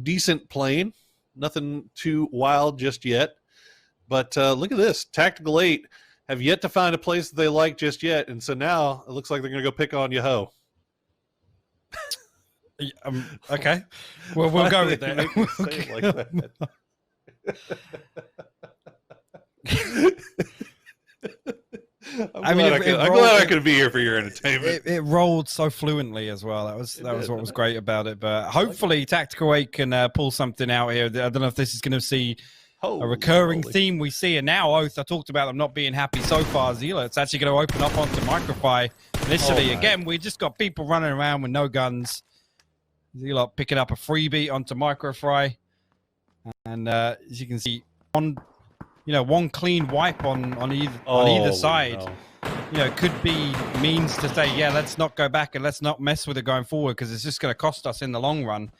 decent plane. Nothing too wild just yet. But look at this. Tactical 8 have yet to find a place that they like just yet. And so now it looks like they're going to go pick on Yahoo. Okay. Well, we'll go with that. I'm glad I could be here for your entertainment. It rolled so fluently as well. That was what was great about it. But hopefully Tactical 8 can pull something out here. I don't know if this is going to see a recurring theme we see. And now Oath, I talked about them not being happy so far. Zila, it's actually going to open up onto Microfy initially. Again, we just got people running around with no guns. Zila picking up a freebie onto Microfry. And as you can see, one clean wipe on either side. No. Could be means to say, yeah, let's not go back and let's not mess with it going forward because it's just going to cost us in the long run.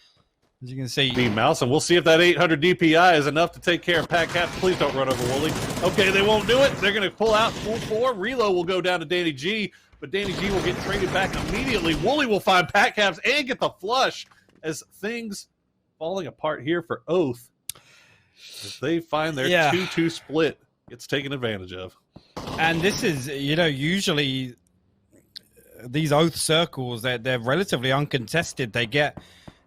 As you can see, Mouse, and we'll see if that 800 DPI is enough to take care of Pat Caps. Please don't run over Wooly. Okay, they won't do it. They're going to pull out full 4. Reload will go down to Danny G, but Danny G will get traded back immediately. Wooly will find Pat Caps and get the flush as things falling apart here for Oath. As they find their 2-2 split, it's taken advantage of. And this is, usually these Oath circles, they're relatively uncontested. They get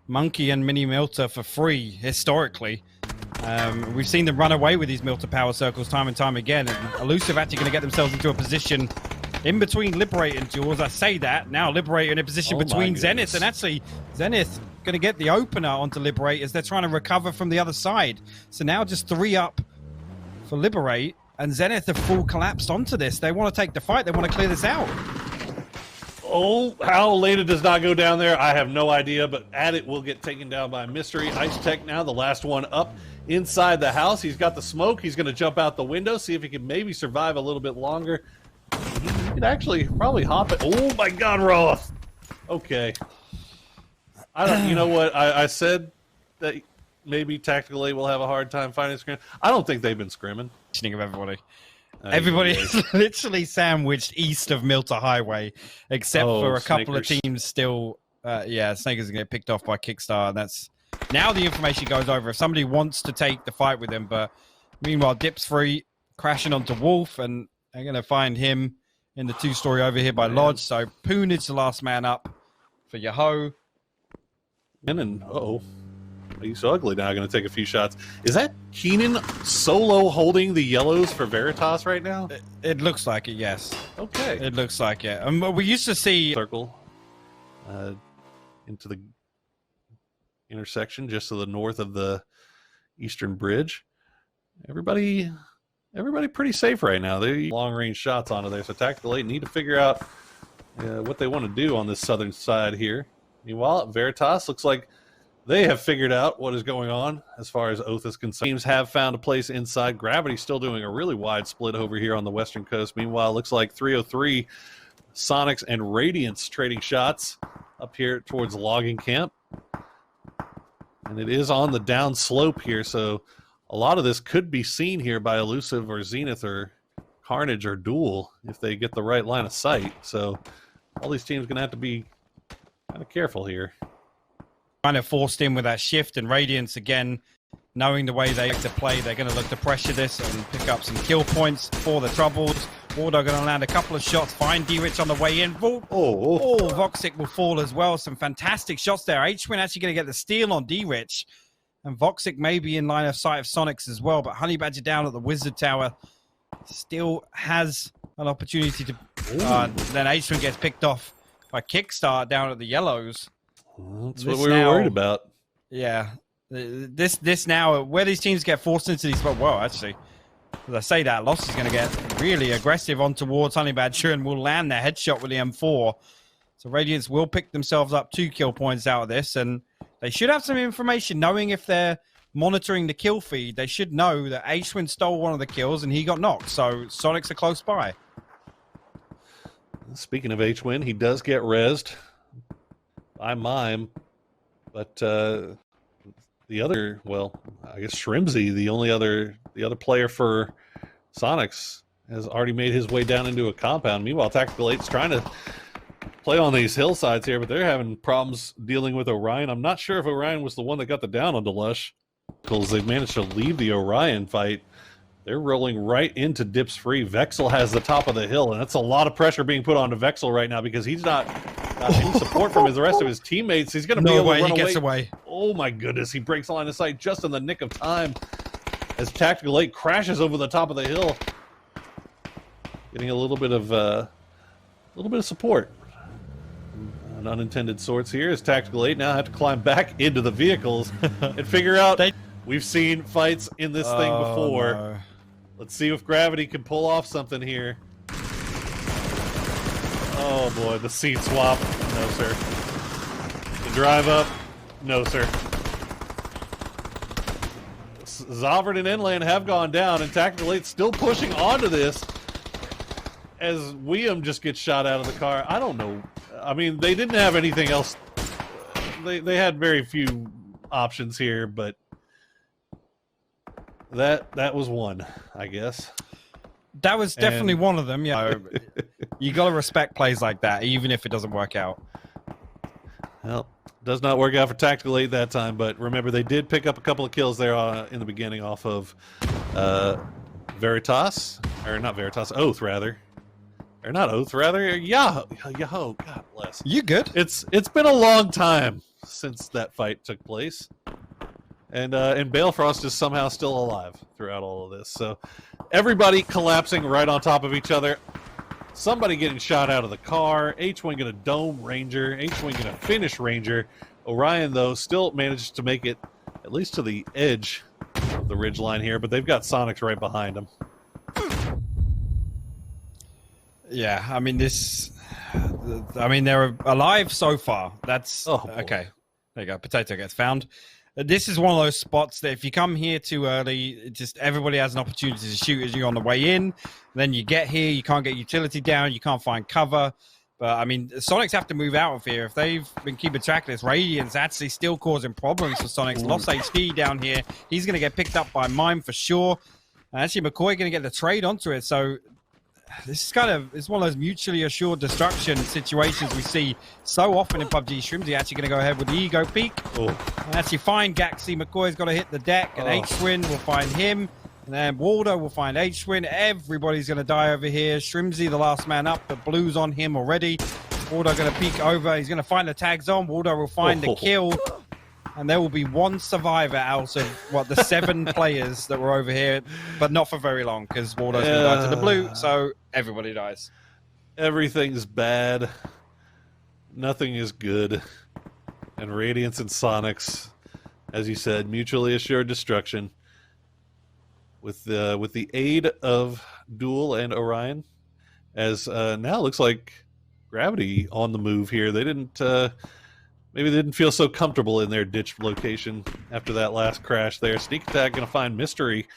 Monkey and Mini Milter for free, historically. We've seen them run away with these Milter power circles time and time again. And Elusive actually going to get themselves into a position in between Liberate and Duels. I say that, now Liberate in a position between Zenith. And actually, Zenith going to get the opener onto Liberate as they're trying to recover from the other side. So now just 3 up for Liberate. And Zenith have full collapsed onto this. They want to take the fight. They want to clear this out. Oh, how Leda does not go down there, I have no idea, but Adit will get taken down by Mystery. Ice Tech now, the last one up inside the house. He's got the smoke. He's going to jump out the window, see if he can maybe survive a little bit longer. He could actually probably hop it. Oh, my God, Roth. Okay. You know what? I said that maybe Tactical 8 will have a hard time finding scrim. I don't think they've been scrimming. Of everybody. Everybody is literally sandwiched east of Milter Highway, except for a couple of teams still. Snakers are going to get picked off by Kickstar. And that's now the information goes over. If somebody wants to take the fight with him, but meanwhile, Dip's free, crashing onto Wolf, and they're going to find him in the 2-story over here by Lodge. So Poonage the last man up for Yahoo. And he's so ugly now. Going to take a few shots. Is that Keenan solo holding the yellows for Veritas right now? It looks like it, yes. Okay. It looks like it. We used to see circle into the intersection just to the north of the Eastern Bridge. Everybody pretty safe right now. They long range shots onto there. So Tactical 8 need to figure out what they want to do on this southern side here. Meanwhile, Veritas looks like they have figured out what is going on as far as Oath is concerned. Teams have found a place inside. Gravity's still doing a really wide split over here on the western coast. Meanwhile, it looks like 303, Sonics and Radiance trading shots up here towards Logging Camp. And it is on the down slope here, so a lot of this could be seen here by Elusive or Zenith or Carnage or Duel if they get the right line of sight. So all these teams are going to have to be kind of careful here. Kind of forced in with that shift, and Radiance again, knowing the way they like to play, they're going to look to pressure this and pick up some kill points for the Troubles. Wardo going to land a couple of shots, find D-Rich on the way in. Voxic will fall as well. Some fantastic shots there. H-Win actually going to get the steal on D-Rich, and Voxic may be in line of sight of Sonics as well, but Honey Badger down at the Wizard Tower still has an opportunity to... then H-Win gets picked off by Kickstart down at the Yellows. That's what we were worried about. Yeah. This now, where these teams get forced into these... Well, actually, as I say that, Lost is going to get really aggressive on towards Honey Badger and will land their headshot with the M4. So Radiance will pick themselves up 2 kill points out of this, and they should have some information, knowing if they're monitoring the kill feed. They should know that H-Win stole one of the kills and he got knocked, so Sonics are close by. Speaking of H-Win, he does get rezzed by Mime, but the other, well, I guess Shrimsy, the other player for Sonics, has already made his way down into a compound. Meanwhile, Tactical 8's trying to play on these hillsides here, but they're having problems dealing with Orion. I'm not sure if Orion was the one that got the down on Delush, because they've managed to leave the Orion fight. They're rolling right into Dips Free. Vexel has the top of the hill, and that's a lot of pressure being put onto Vexel right now because he's not got any support from the rest of his teammates. He's going to be able to run away. He gets away. Oh my goodness, he breaks line of sight just in the nick of time as Tactical 8 crashes over the top of the hill, getting a little bit of support. An unintended sorts here as Tactical 8 now have to climb back into the vehicles and figure out. We've seen fights in this thing before. No. Let's see if Gravity can pull off something here. Oh boy, the seat swap. No, sir. The drive up. No, sir. Zovert and Inland have gone down, and Tactical 8 still pushing onto this as William just gets shot out of the car. I don't know. I mean, they didn't have anything else. They had very few options here, but that was one, I guess. That was definitely one of them, yeah. You got to respect plays like that, even if it doesn't work out. Well, does not work out for Tactical 8 that time, but remember, they did pick up a couple of kills there in the beginning off of Veritas. Or not Veritas, Oath, rather. Or not Oath, rather. Yahoo! God bless. You good? It's been a long time since that fight took place. And Balefrost is somehow still alive throughout all of this. So everybody collapsing right on top of each other. Somebody getting shot out of the car. H-Wing going to dome Ranger. H-Wing going to finish Ranger. Orion, though, still manages to make it at least to the edge of the ridgeline here. But they've got Sonics right behind them. Yeah, I mean, they're alive so far. That's okay. There you go. Potato gets found. This is one of those spots that if you come here too early, just everybody has an opportunity to shoot at you on the way in. Then you get here, you can't get utility down, you can't find cover. But, I mean, Sonics have to move out of here. If they've been keeping track of this, Radiance actually still causing problems for Sonics. Lost HP down here. He's going to get picked up by Mime for sure. And actually, McCoy going to get the trade onto it. So this is it's one of those mutually assured destruction situations we see so often in PUBG. Shrimsy actually going to go ahead with the ego peek. And actually find Gaxi. McCoy's got to hit the deck, and H-Swin will find him. And then Waldo will find H-Swin. Everybody's going to die over here. Shrimsy, the last man up. The blue's on him already. Waldo going to peek over. He's going to find the tags on. Waldo will find the kill. And there will be one survivor out of, the 7 players that were over here. But not for very long, because Waldo's going to die to the blue. So everybody dies. Everything's bad. Nothing is good. And Radiance and Sonics, as you said, mutually assured destruction. With the aid of Duel and Orion, as now it looks like Gravity on the move here. They didn't maybe they didn't feel so comfortable in their ditch location after that last crash there. Sneak attack going to find Mystery,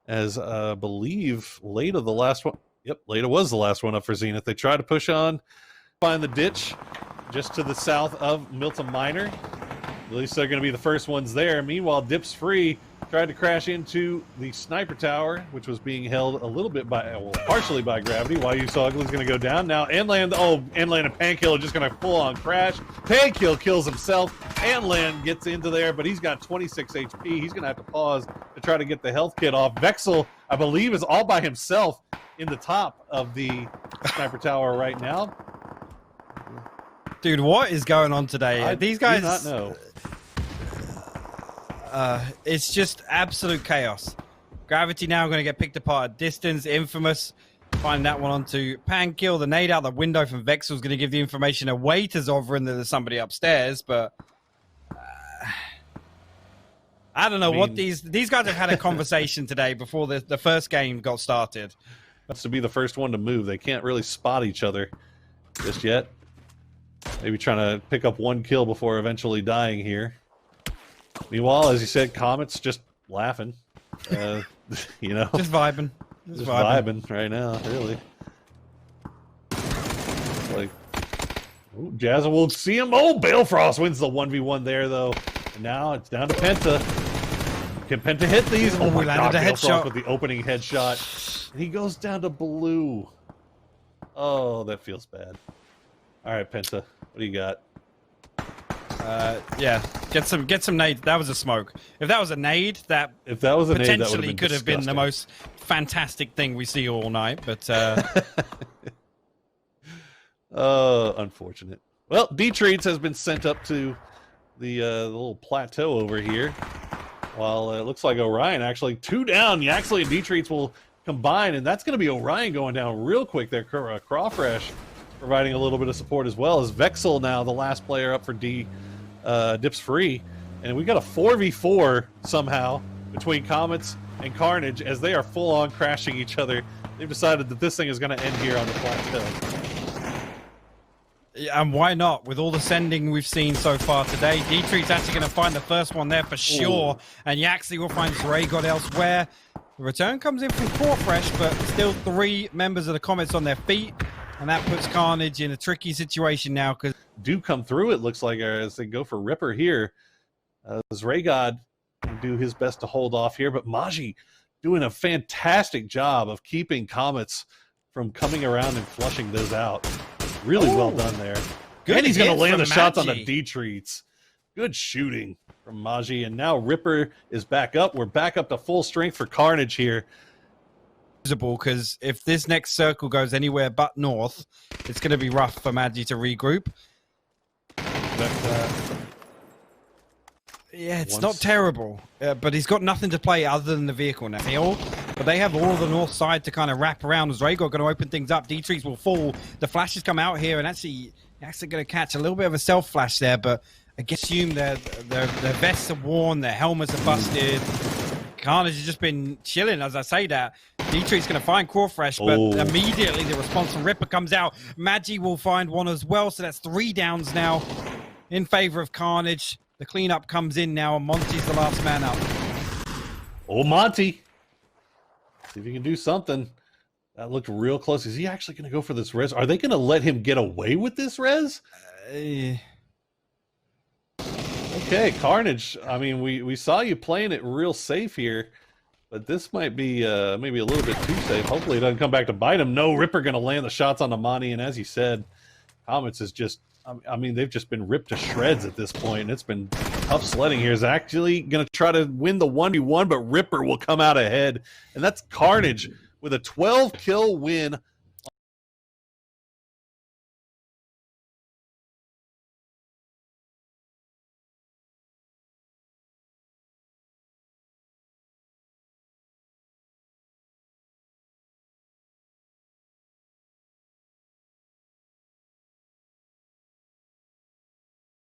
as I believe Leda the last one. Yep, Leda was the last one up for Zenith. They try to push on, find the ditch just to the south of Milton Minor. At least they're going to be the first ones there. Meanwhile, Dips Free tried to crash into the sniper tower, which was being held a little bit partially by Gravity. While you saw Ugly's going to go down. Now, Anland and Pankill are just going to full on crash. Pankill kills himself. Anland gets into there, but he's got 26 HP. He's going to have to pause to try to get the health kit off. Vexel, I believe, is all by himself in the top of the sniper tower right now. Dude, what is going on today? These guys do not know. It's just absolute chaos. Gravity now going to get picked apart at distance. Infamous. Find that one onto Pankill. The nade out the window from Vexel's going to give the information away to Zovrin that there's somebody upstairs, but I don't know what these guys have had a conversation today before the first game got started. That's to be the first one to move. They can't really spot each other just yet. Maybe trying to pick up one kill before eventually dying here. Meanwhile, as you said, Comet's just laughing. You know, just vibing. Just vibing right now, really. It's like, Jazza will see him. Oh, Balefrost wins the 1v1 there, though. And now it's down to Penta. Can Penta hit these? Oh my God, Balefrost with the opening headshot. And he goes down to blue. Oh, that feels bad. All right, Penta, what do you got? Yeah, get some nades. That was a smoke. If that was a nade, that potentially could have been the most fantastic thing we see all night. But unfortunate. Well, D-Treats has been sent up to the little plateau over here. While it looks like Orion actually 2 down. Yaxley and D-Treats will combine, and that's going to be Orion going down real quick there. Crawfresh providing a little bit of support as well as Vexel now the last player up for Dips Free. And we got a 4v4 somehow between Comets and Carnage as they are full-on crashing each other. They've decided that this thing is going to end here on the plateau. Yeah, and why not? With all the sending we've seen so far today, D-Treat's actually going to find the first one there for sure. And Yaxley will find Zray elsewhere. The return comes in from Crawfresh, but still 3 members of the Comets on their feet. And that puts Carnage in a tricky situation now. Because do come through, it looks like, as they go for Ripper here. Zray can do his best to hold off here. But Maji doing a fantastic job of keeping Comets from coming around and flushing those out. Really well done there. Good, and he's going to land the shots on the D-Treats. Good shooting from Maji. And now Ripper is back up. We're back up to full strength for Carnage here. Because if this next circle goes anywhere but north, it's going to be rough for Maji to regroup. Yeah, it's not terrible. But he's got nothing to play other than the vehicle now. But they have all of the north side to kind of wrap around. As Rhaegar going to open things up. D-Treats will fall. The flashes come out here, and actually going to catch a little bit of a self flash there. But I assume their vests are worn, their helmets are busted. Carnage has just been chilling, as I say that. D-Treat's going to find Crawfresh, but immediately the response from Ripper comes out. Maji will find one as well, so that's 3 downs now in favor of Carnage. The cleanup comes in now, and Monty's the last man up. Oh, Monty. See if he can do something. That looked real close. Is he actually going to go for this res? Are they going to let him get away with this res? Okay, Carnage. I mean, we saw you playing it real safe here, but this might be maybe a little bit too safe. Hopefully it doesn't come back to bite him. No, Ripper going to land the shots on Amani, and as you said, Comets is just, I mean, they've just been ripped to shreds at this point, and it's been tough sledding here. Is actually going to try to win the 1v1, but Ripper will come out ahead, and that's Carnage with a 12-kill win